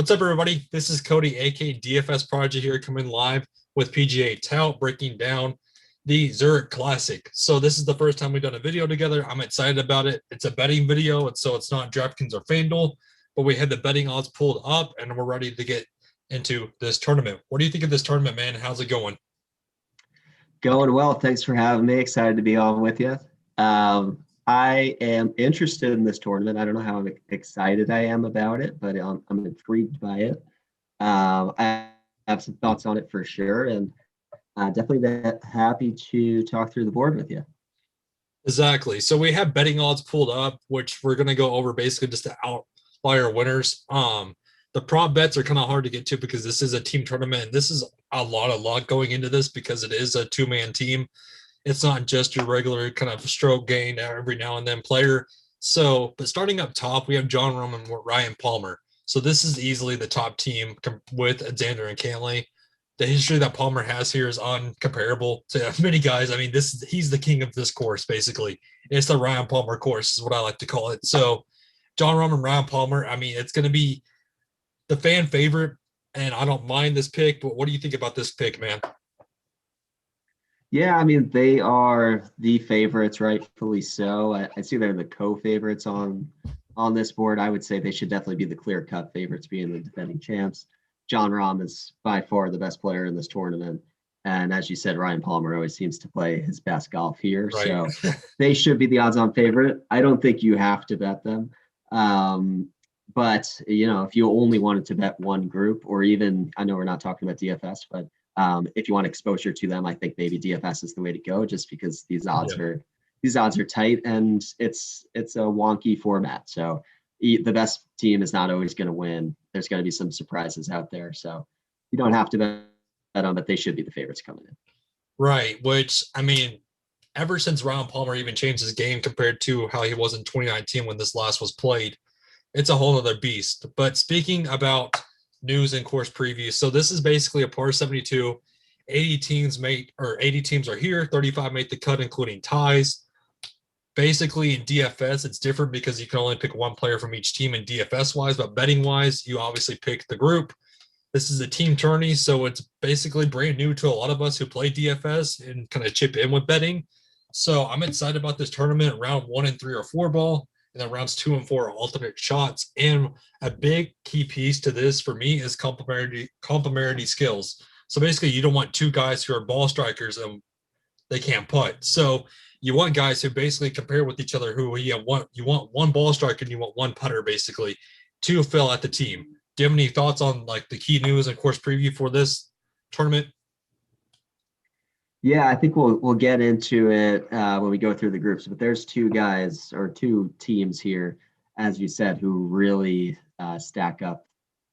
What's up, everybody? This is Cody, aka DFS Project, here coming live with PGA Tout, breaking down the Zurich Classic. So this is the first time we've done a video together. I'm excited about it. It's a betting video, and so it's not DraftKings or FanDuel, but we had the betting odds pulled up, and we're ready to get into this tournament. What do you think of this tournament, man? How's it going? Going well. Thanks for having me. Excited to be on with you. I am interested in this tournament. I don't know how excited I am about it, but I'm intrigued by it. I have some thoughts on it for sure, and definitely happy to talk through the board with you. Exactly. So we have betting odds pulled up, which we're going to go over basically just the outlier winners. The prop bets are kind of hard to get to because this is a team tournament, and this is a lot of luck going into this because it is a two-man team. It's not just your regular kind of stroke gain every now and then player. So, but starting up top, we have Jon Rahm and Ryan Palmer. So this is easily the top team with Xander and Cantlay. The history that Palmer has here is uncomparable to many guys. I mean, he's the king of this course, basically. It's the Ryan Palmer course is what I like to call it. So Jon Rahm and Ryan Palmer, I mean, it's going to be the fan favorite, and I don't mind this pick, but what do you think about this pick, man? Yeah, I mean, they are the favorites, rightfully so. I see they're the co-favorites on this board. I would say they should definitely be the clear-cut favorites, being the defending champs. Jon Rahm is by far the best player in this tournament. And as you said, Ryan Palmer always seems to play his best golf here. Right. So they should be the odds-on favorite. I don't think you have to bet them. But, if you only wanted to bet one group, or even, I know we're not talking about DFS, but if you want exposure to them, I think maybe DFS is the way to go, just because these odds are tight, and it's a wonky format. So the best team is not always going to win. There's going to be some surprises out there. So you don't have to bet on, but they should be the favorites coming in. Right. Which, I mean, ever since Ryan Palmer even changed his game compared to how he was in 2019 when this last was played, it's a whole other beast. But speaking about news and course previews, so this is basically a par 72. 80 teams are here, 35 make the cut, including ties. Basically, in DFS, it's different because you can only pick one player from each team in DFS wise, but betting wise, you obviously pick the group. This is a team tourney, so it's basically brand new to a lot of us who play DFS and kind of chip in with betting. So I'm excited about this tournament. Round 1 and 3 are 4-ball, and then rounds 2 and 4 are alternate shots. And a big key piece to this for me is complementary skills. So basically, you don't want two guys who are ball strikers and they can't putt. So you want guys who basically compare with each other. You want one ball striker and you want one putter, basically, to fill out the team. Do you have any thoughts on like the key news and course preview for this tournament? Yeah, I think we'll get into it when we go through the groups. But there's two teams here, as you said, who really stack up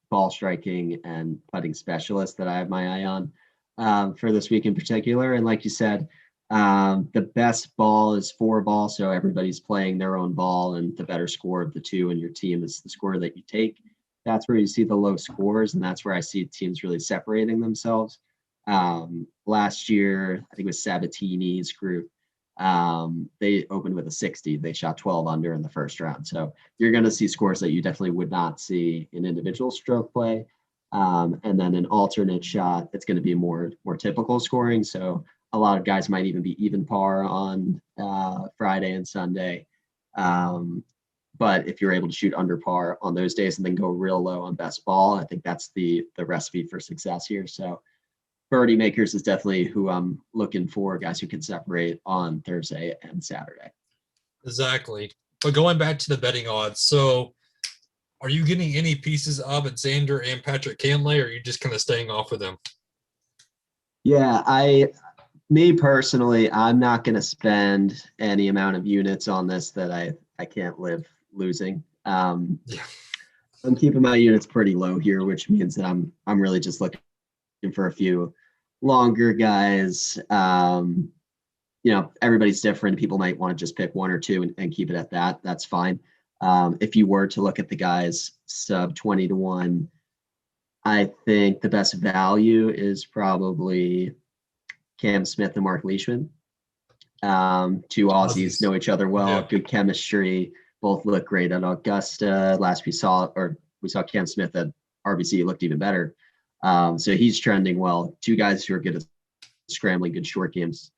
ball striking and putting specialists that I have my eye on for this week in particular. And like you said, the best ball is 4-ball, so everybody's playing their own ball, and the better score of the two in your team is the score that you take. That's where you see the low scores, and that's where I see teams really separating themselves. Last year, I think it was Sabatini's group. They opened with a 60. They shot 12 under in the first round. So you're going to see scores that you definitely would not see in individual stroke play. And then an alternate shot, it's going to be more typical scoring. So a lot of guys might even be even par on Friday and Sunday. But if you're able to shoot under par on those days and then go real low on best ball, I think that's the recipe for success here. So birdie makers is definitely who I'm looking for, guys who can separate on Thursday and Saturday. Exactly. But going back to the betting odds, so are you getting any pieces of Xander and Patrick Cantlay, or are you just kind of staying off of them? Yeah, me personally, I'm not going to spend any amount of units on this that I can't live losing. I'm keeping my units pretty low here, which means that I'm really just looking for a few longer guys. Everybody's different. People might want to just pick one or two and keep it at that. That's fine. If you were to look at the guys sub 20 to 1, I think the best value is probably Cam Smith and Mark Leishman. Two Aussies know each other well, good chemistry, both look great at Augusta. We saw Cam Smith at RBC looked even better. So he's trending well. Two guys who are good at scrambling good short games,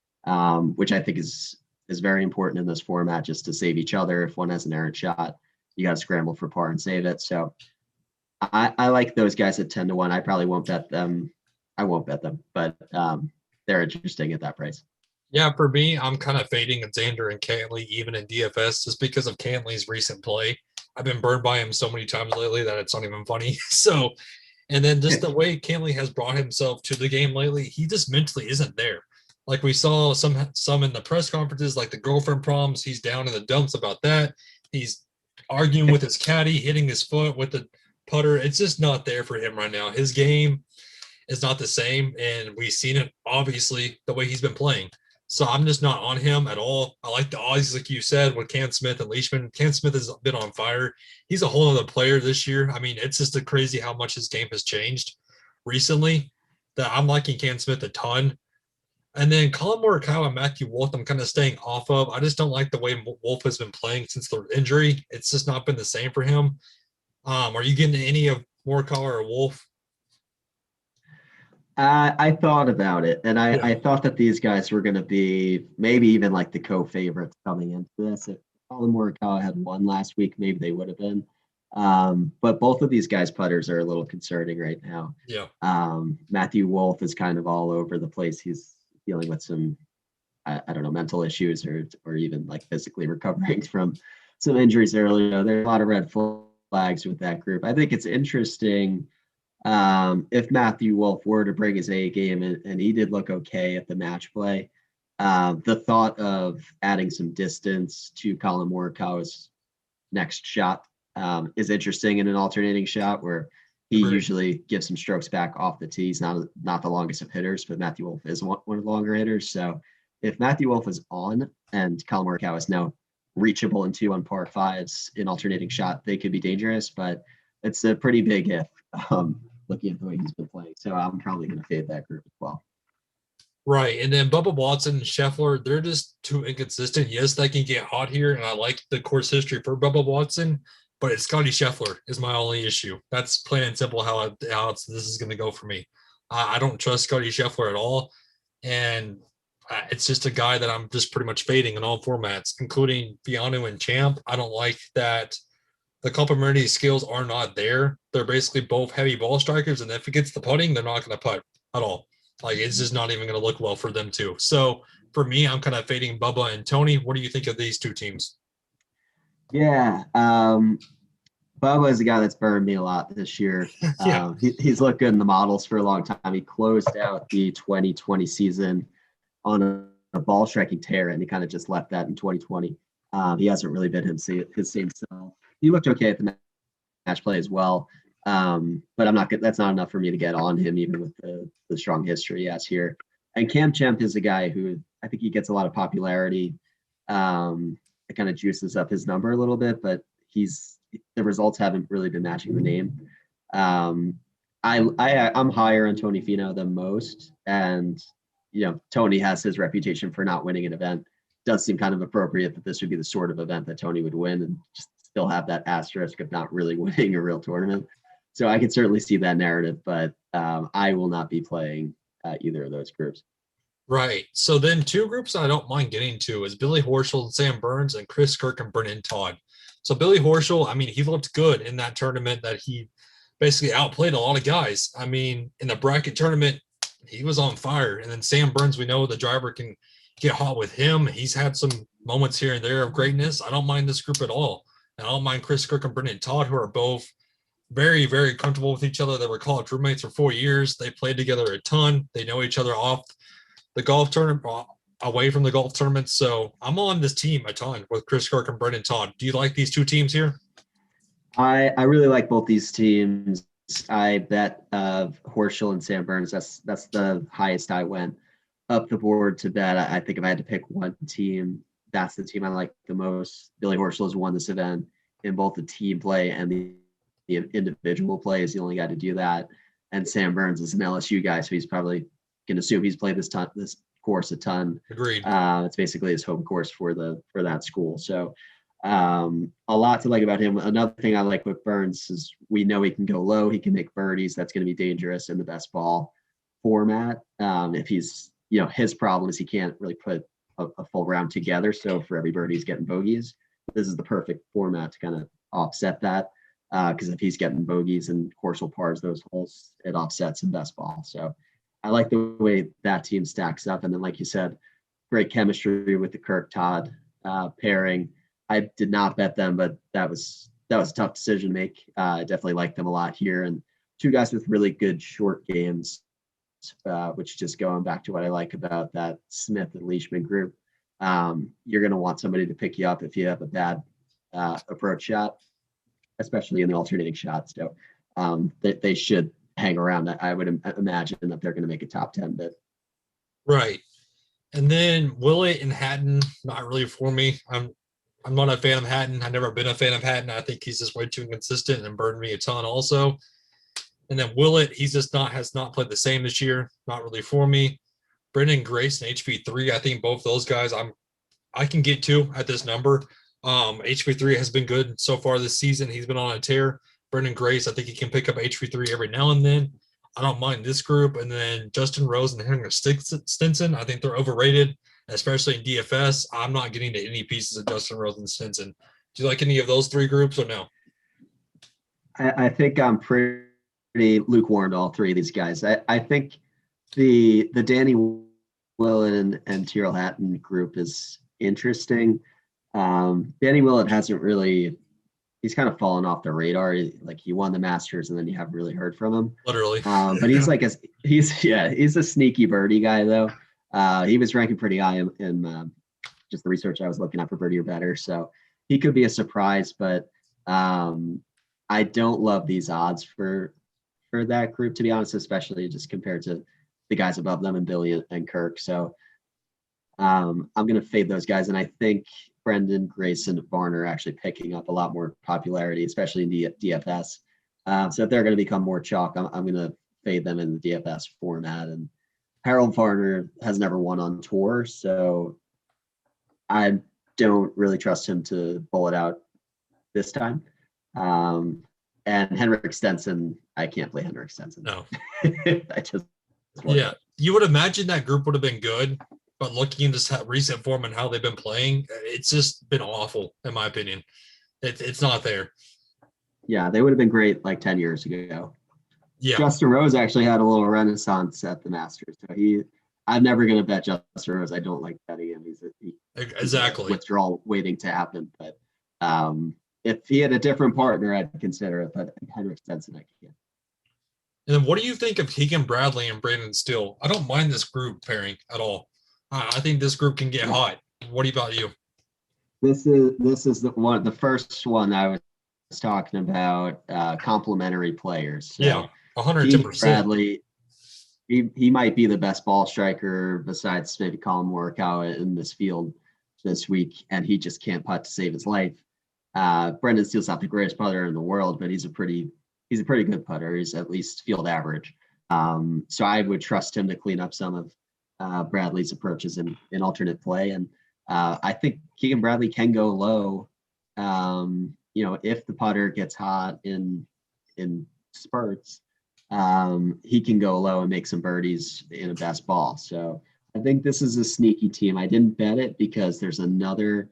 which I think is very important in this format, just to save each other. If one has an errant shot, you got to scramble for par and save it. So I like those guys at 10-1. I probably won't bet them. I won't bet them, but they're interesting at that price. Yeah, for me, I'm kind of fading Xander and Cantley even in DFS just because of Cantley's recent play. I've been burned by him so many times lately that it's not even funny. So, and then just the way Cantley has brought himself to the game lately, he just mentally isn't there. Like we saw some in the press conferences, like the girlfriend problems. He's down in the dumps about that. He's arguing with his caddy, hitting his foot with the putter. It's just not there for him right now. His game is not the same, and we've seen it obviously the way he's been playing. So I'm just not on him at all. I like the Aussies, like you said, with Cam Smith and Leishman. Cam Smith has been on fire. He's a whole other player this year. I mean, it's just crazy how much his game has changed recently that I'm liking Cam Smith a ton. And then Colin Morikawa and Matthew Wolff, I'm kind of staying off of. I just don't like the way Wolff has been playing since the injury. It's just not been the same for him. Are you getting any of Morikawa or Wolff? I thought about it, and I thought that these guys were going to be maybe even like the co-favorites coming into this. If Colin Morikawa had won last week, maybe they would have been. But both of these guys' putters are a little concerning right now. Yeah. Matthew Wolff is kind of all over the place. He's dealing with some, I don't know, mental issues or even like physically recovering from some injuries earlier. There's a lot of red flags with that group. I think it's interesting. If Matthew Wolff were to bring his A game and he did look okay at the match play, the thought of adding some distance to Colin Morikawa's next shot is interesting in an alternating shot where he usually gives some strokes back off the tee. He's not the longest of hitters, but Matthew Wolff is one of the longer hitters. So if Matthew Wolff is on and Colin Morikawa is now reachable in 2 on par 5s in alternating shot, they could be dangerous, but it's a pretty big if. Looking at the way he's been playing. So I'm probably going to fade that group as well. Right. And then Bubba Watson and Scheffler, they're just too inconsistent. Yes, they can get hot here, and I like the course history for Bubba Watson, but it's Scotty Scheffler is my only issue. That's plain and simple how this is going to go for me. I don't trust Scotty Scheffler at all, and it's just a guy that I'm just pretty much fading in all formats, including Fiano and Champ. I don't like that the complementary skills are not there. They're basically both heavy ball strikers, and if it gets the putting, they're not going to putt at all. Like, it's just not even going to look well for them too. So for me, I'm kind of fading Bubba and Tony. What do you think of these two teams? Yeah, Bubba is a guy that's burned me a lot this year. Yeah. He's looked good in the models for a long time. He closed out the 2020 season on a ball striking tear, and he kind of just left that in 2020. He hasn't really been his same self. He looked okay at the match play as well. But I'm not good. That's not enough for me to get on him, even with the strong history he has here. And Cam Champ is a guy who I think he gets a lot of popularity. It kind of juices up his number a little bit, but the results haven't really been matching the name. I'm higher on Tony Finau than most, and Tony has his reputation for not winning an event. It does seem kind of appropriate that this would be the sort of event that Tony would win, and just still have that asterisk of not really winning a real tournament. So I can certainly see that narrative, but I will not be playing either of those groups. Right. So then two groups I don't mind getting to is Billy Horschel and Sam Burns and Chris Kirk and Brennan Todd. So Billy Horschel, I mean, he looked good in that tournament that he basically outplayed a lot of guys. I mean, in the bracket tournament, he was on fire. And then Sam Burns, we know the driver can get hot with him. He's had some moments here and there of greatness. I don't mind this group at all. And I don't mind Chris Kirk and Brennan Todd, who are both very, very comfortable with each other. They were college roommates for 4 years. They played together a ton. They know each other off the golf tournament, away from the golf tournament. So I'm on this team a ton with Chris Kirk and Brennan Todd. Do you like these two teams here? I really like both these teams. I bet Horschel and Sam Burns. That's the highest I went up the board to bet. I think if I had to pick one team, that's the team I like the most. Billy Horschel has won this event in both the team play and the individual play. Is the only guy to do that. And Sam Burns is an LSU guy, so he's probably can assume he's played this course a ton. Agreed. It's basically his home course for that school. So A lot to like about him. Another thing I like with Burns is we know he can go low. He can make birdies. That's going to be dangerous in the best ball format. If he's, his problem is he can't really put a full round together. So for every birdie, he's getting bogeys. This is the perfect format to kind of offset that. Because if he's getting bogeys and course will pars those holes, it offsets in best ball. So I like the way that team stacks up. And then, like you said, great chemistry with the Kirk Todd pairing. I did not bet them, but that was a tough decision to make. I definitely like them a lot here, and two guys with really good short games, which just going back to what I like about that Smith and Leishman group. You're going to want somebody to pick you up if you have a bad approach shot, especially in the alternating shots. So they should hang around. I would imagine that they're going to make a top 10 bid. Right. And then Willett and Hatton, not really for me. I'm not a fan of Hatton. I've never been a fan of Hatton. I think he's just way too inconsistent and burned me a ton also. And then Willett, has not played the same this year. Not really for me. Brendan Grace and HV3, I think both those guys I can get to at this number. HV3 has been good so far this season. He's been on a tear. Brendan Grace, I think he can pick up HV3 every now and then. I don't mind this group. And then Justin Rose and Henrik Stenson, I think they're overrated, especially in DFS. I'm not getting to any pieces of Justin Rose and Stenson. Do you like any of those three groups or no? I think I'm pretty lukewarm to all three of these guys. I think the Danny Willett and Tyrrell Hatton group is interesting. Danny Willett hasn't really – he's kind of fallen off the radar. He won the Masters and then you haven't really heard from him. Literally. But he's a sneaky birdie guy though. He was ranking pretty high in just the research I was looking at for birdie or better. So he could be a surprise, but I don't love these odds for that group, to be honest, especially just compared to the guys above them and Billy and Kirk. So I'm going to fade those guys. And I think Brendan, Grace, and Varner are actually picking up a lot more popularity, especially in the DFS. So if they're going to become more chalk, I'm going to fade them in the DFS format. And Harold Varner has never won on tour, so I don't really trust him to pull it out this time. And Henrik Stenson, I can't play Henrik Stenson. No. Yeah. You would imagine that group would have been good, but looking into this recent form and how they've been playing, it's just been awful, in my opinion. It's not there. Yeah, they would have been great like 10 years ago. Yeah. Justin Rose actually had a little renaissance at the Masters. So I'm never going to bet Justin Rose. I don't like betting him. He's exactly a withdrawal waiting to happen. But if he had a different partner, I'd consider it. But Henrik Stenson, I can't. And then what do you think of Keegan Bradley and Brandon Steele? I don't mind this group pairing at all. I think this group can get hot. What about you? This is the first one I was talking about, complementary players. So yeah, 110%. Bradley, he might be the best ball striker besides maybe Colin Morikawa in this field this week, and he just can't putt to save his life. Brendan Steele's not the greatest putter in the world, but he's a pretty good putter. He's at least field average. So I would trust him to clean up some of Bradley's approaches in alternate play. And I think Keegan Bradley can go low. If the putter gets hot in spurts, he can go low and make some birdies in a best ball. So I think this is a sneaky team. I didn't bet it because there's another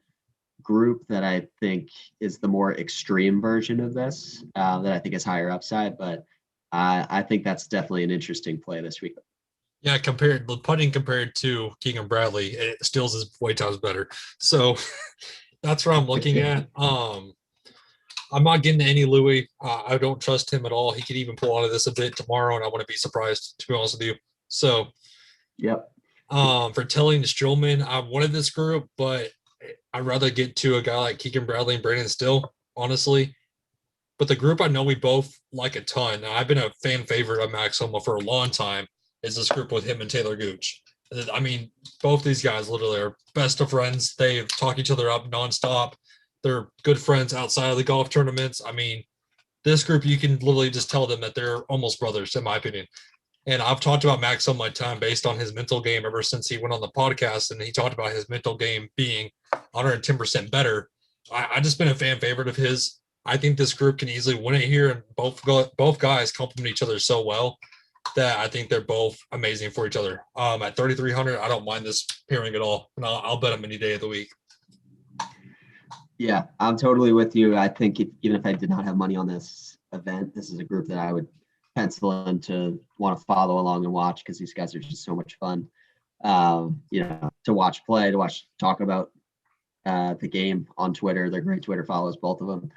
group that I think is the more extreme version of this that I think is higher upside, but I think that's definitely an interesting play this week. Yeah, putting compared to Keegan Bradley, it Stills is way times better. So that's what I'm looking at. I'm not getting any Louis. I don't trust him at all. He could even pull out of this a bit tomorrow, and I wouldn't be surprised, to be honest with you. So, yep. For telling Strillman, I wanted this group, but I'd rather get to a guy like Keegan Bradley and Brandon Still, honestly. But the group I know we both like a ton. I've been a fan favorite of Max Homa for a long time. Is this group with him and Taylor Gooch? I mean, both these guys literally are best of friends. They talk each other up nonstop. They're good friends outside of the golf tournaments. I mean, this group, you can literally just tell them that they're almost brothers, in my opinion. And I've talked about Max on my time based on his mental game ever since he went on the podcast, and he talked about his mental game being 110% better. I just been a fan favorite of his. I think this group can easily win it here, and both guys complement each other so well that I think they're both amazing for each other. At 3,300, I don't mind this pairing at all, and I'll bet them any day of the week. Yeah, I'm totally with you. I think even if I did not have money on this event, this is a group that I would pencil in to want to follow along and watch because these guys are just so much fun. To watch play, to watch talk about the game on Twitter. They're great Twitter follows, both of them.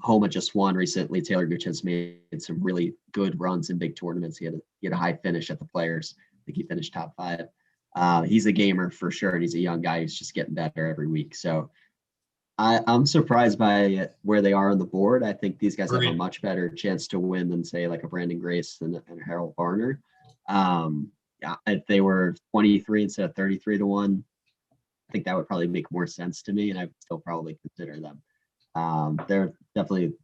Homa just won recently. Taylor Gooch has made some really good runs in big tournaments. He had a high finish at the Players. I think he finished top 5. He's a gamer for sure, and he's a young guy who's just getting better every week. So I'm surprised by where they are on the board. I think these guys have a much better chance to win than, say, like a Brandon Grace and a Harold Varner. If they were 23 instead of 33 to 1, I think that would probably make more sense to me, and I would still probably consider them. They're definitely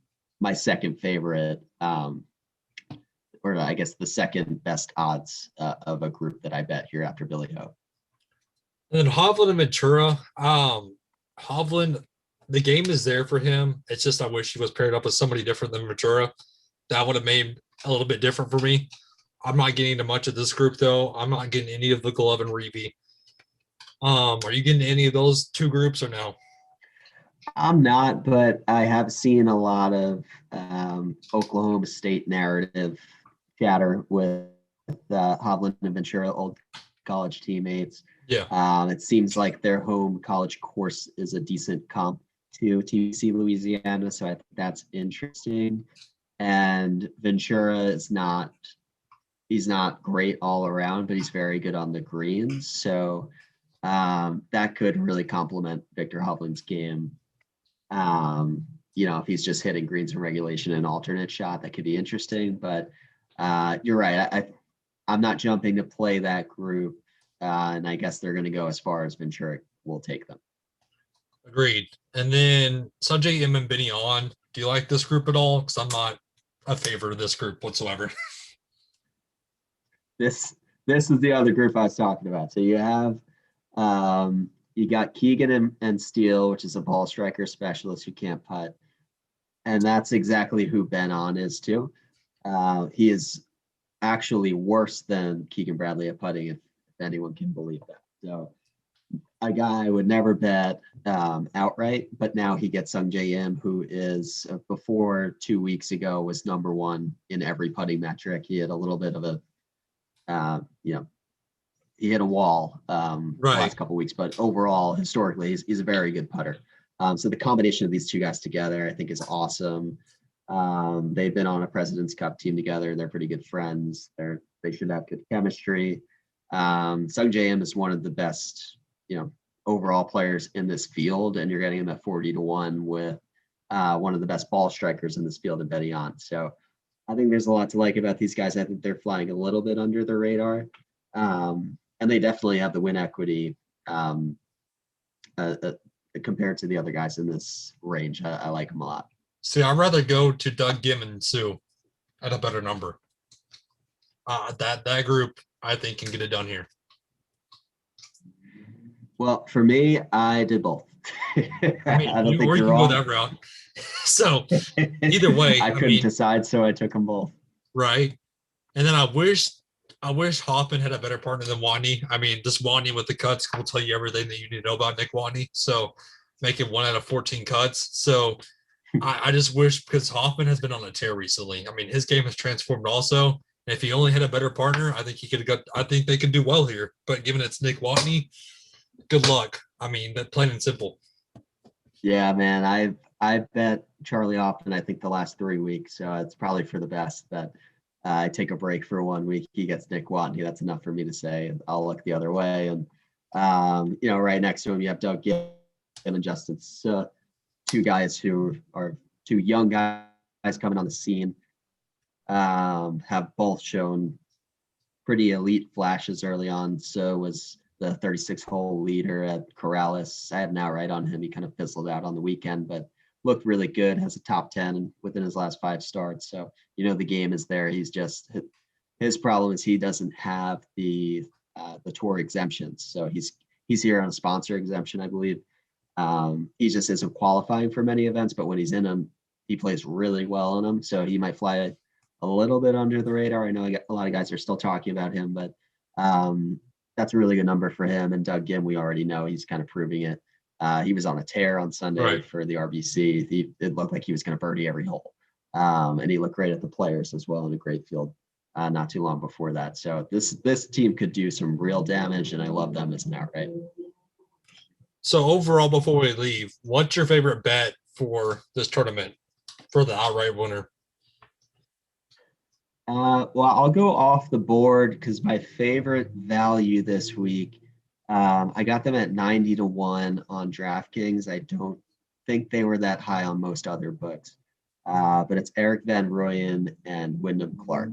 my second favorite, or I guess the second best odds of a group that I bet here after Billy Ho. And then Hovland and Ventura. Hovland, the game is there for him. It's just I wish he was paired up with somebody different than Ventura. That would have made a little bit different for me. I'm not getting into much of this group though. I'm not getting any of the Glove and Reeve. Are you getting any of those two groups or no? I'm not, but I have seen a lot of Oklahoma State narrative chatter with Hovland and Ventura, old college teammates. Yeah. It seems like their home college course is a decent comp to TC Louisiana, so I think that's interesting. And Ventura is he's not great all around, but he's very good on the greens. So that could really complement Victor Hovland's game. If he's just hitting greens in regulation and alternate shot, that could be interesting. But you're right. I'm not jumping to play that group. And I guess they're going to go as far as Ventura will take them. Agreed. And then Sanjay M and Benny on. Do you like this group at all? Because I'm not a favorite of this group whatsoever. This is the other group I was talking about. So you have you got Keegan and Steele, which is a ball striker specialist who can't putt. And that's exactly who Ben On is too. He is actually worse than Keegan Bradley at putting, if anyone can believe that. So a guy I would never bet outright, but now he gets Sung J M, who is before 2 weeks ago was number 1 in every putting metric. He had a little bit of a, he hit a wall the last couple of weeks, but overall, historically, he's a very good putter. So the combination of these two guys together, I think, is awesome. They've been on a President's Cup team together. They're pretty good friends. They should have good chemistry. Sung JM is one of the best, overall players in this field, and you're getting him at 40 to 1 with one of the best ball strikers in this field in betting on. So I think there's a lot to like about these guys. I think they're flying a little bit under the radar. And they definitely have the win equity compared to the other guys in this range. I like them a lot. See, I'd rather go to Doug Gim and Sue at a better number. That group, I think, can get it done here. Well, for me, I did both. I mean, you can go that route. So either way, I couldn't decide, so I took them both. Right. And then I wish Hoffman had a better partner than Watney. I mean, this Watney with the cuts will tell you everything that you need to know about Nick Watney. So make it 1 out of 14 cuts. So I just wish, because Hoffman has been on a tear recently. I mean, his game has transformed also. And if he only had a better partner, I think I think they could do well here. But given it's Nick Watney, good luck. I mean, that plain and simple. Yeah, man. I bet Charlie Hoffman, I think, the last 3 weeks. So it's probably for the best that I take a break for 1 week. He gets Nick Watney. That's enough for me to say I'll look the other way. And, right next to him, you have Doug Gill and Justin Soot, 2 guys who are 2 young guys coming on the scene, have both shown pretty elite flashes early on. So was the 36-hole leader at Corrales. I had an outright on him. He kind of fizzled out on the weekend, but looked really good, has a top 10 within his last 5 starts. So, the game is there. He's just, his problem is he doesn't have the tour exemptions. So he's here on a sponsor exemption, I believe. He just isn't qualifying for many events, but when he's in them, he plays really well in them. So he might fly a little bit under the radar. I know a lot of guys are still talking about him, but that's a really good number for him. And Doug Gim, we already know he's kind of proving it. He was on a tear on Sunday Right. for the RBC. It looked like he was going to birdie every hole. And he looked great at the Players as well in a great field not too long before that. So this team could do some real damage, and I love them as an outright. So overall, before we leave, what's your favorite bet for this tournament for the outright winner? Well, I'll go off the board because my favorite value this week, I got them at 90-1 on DraftKings. I don't think they were that high on most other books, but it's Eric Van Rooyen and Wyndham Clark.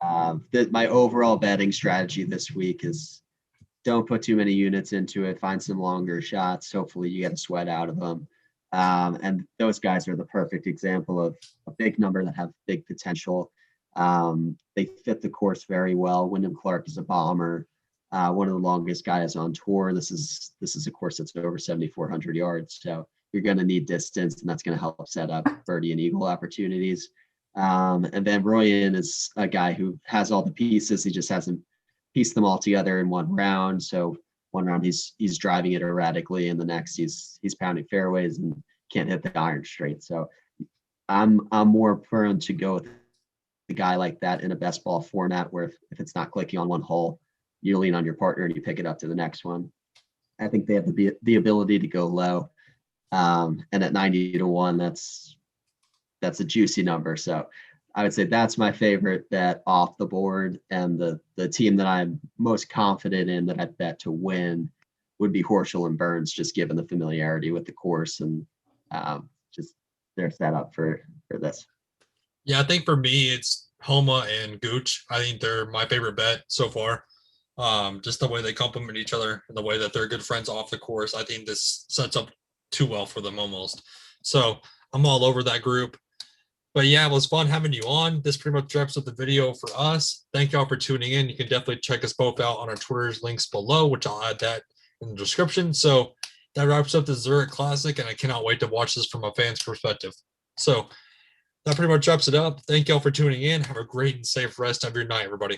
My overall betting strategy this week is don't put too many units into it. Find some longer shots. Hopefully you get a sweat out of them. And those guys are the perfect example of a big number that have big potential. They fit the course very well. Wyndham Clark is a bomber, one of the longest guys on tour. This is a course that's over 7,400 yards. So you're going to need distance, and that's going to help set up birdie and eagle opportunities. And Van Rooyen is a guy who has all the pieces. He just hasn't pieced them all together in one round. So one round he's driving it erratically, and the next he's pounding fairways and can't hit the iron straight. So I'm more prone to go with a guy like that in a best ball format, where if it's not clicking on one hole, you lean on your partner and you pick it up to the next one. I think they have the ability to go low. And at 90-1, that's a juicy number. So I would say that's my favorite bet off the board. And the team that I'm most confident in that I bet to win would be Horschel and Burns, just given the familiarity with the course and just their setup for this. Yeah, I think for me, it's Homa and Gooch. I think they're my favorite bet so far. Just the way they complement each other and the way that they're good friends off the course. I think this sets up too well for them almost. So I'm all over that group. But yeah, it was fun having you on. This pretty much wraps up the video for us. Thank y'all for tuning in. You can definitely check us both out on our Twitter's links below, which I'll add that in the description. So that wraps up the Zurich Classic, and I cannot wait to watch this from a fan's perspective. So that pretty much wraps it up. Thank y'all for tuning in. Have a great and safe rest of your night, everybody.